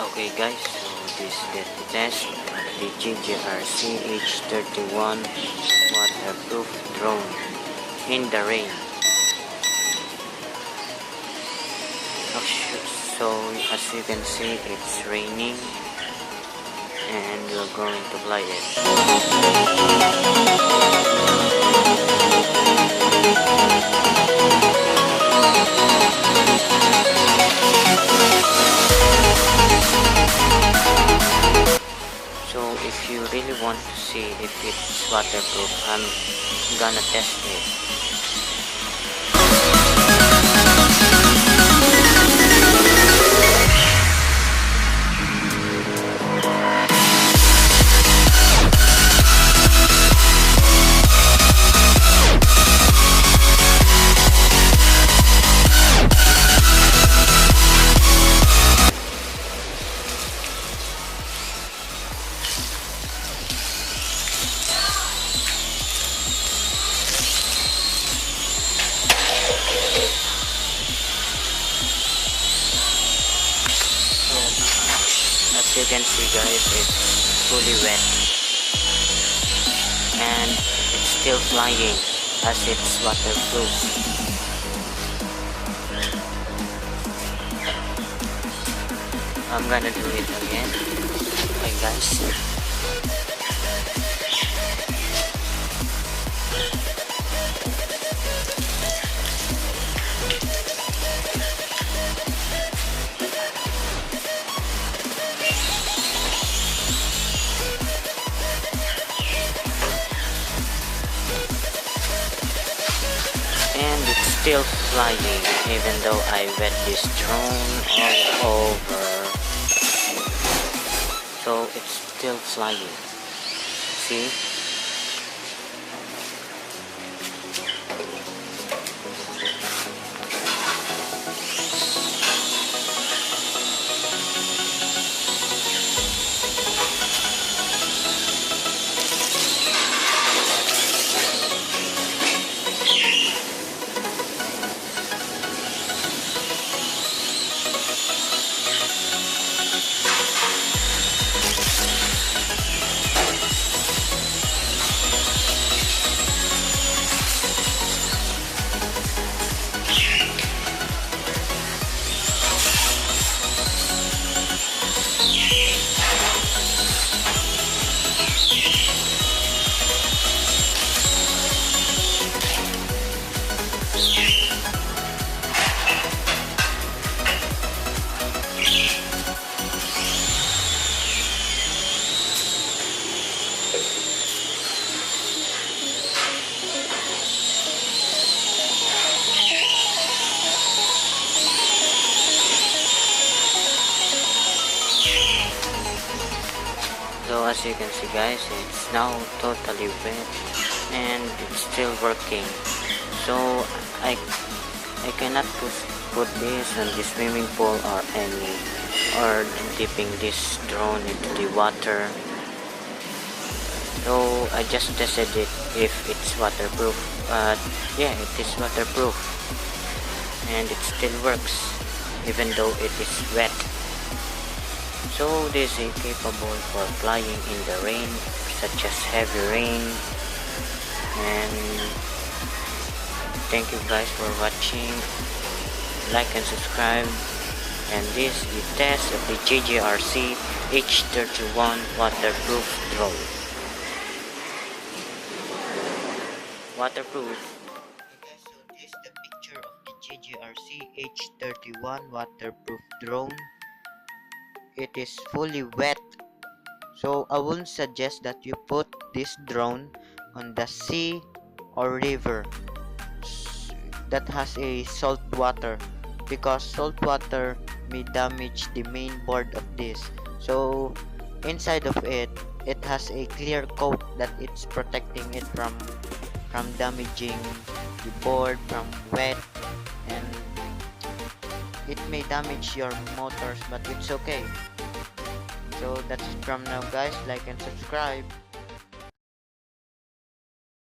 Okay guys, so this is the test the JJRC H31 waterproof drone in the rain. So as you can see, it's raining and we're going to fly it. So if you really want to see if it's waterproof, I'm gonna test it. As you can see guys, it's fully wet and it's still flying as it's waterproof. I'm gonna do it again. Okay guys. And it's still flying even though I wet this drone all over. So it's still flying. See? So as you can see guys, it's now totally wet and it's still working. So I cannot put this on the swimming pool or dipping this drone into the water. So I just tested it if it's waterproof. But yeah, it is waterproof and it still works even though it is wet. So this is capable for flying in the rain, such as heavy rain. And thank you guys for watching. Like and subscribe. And this is the test of the JJRC H31 waterproof drone. Waterproof. Okay, so this is the picture of the JJRC H31 waterproof drone. It is fully wet, so I wouldn't suggest that you put this drone on the sea or river that has a salt water, because salt water may damage the main board of this. So inside of it has a clear coat that it's protecting it from damaging the board from wet, and it may damage your motors, but it's okay. So that's it from now guys. Like and subscribe.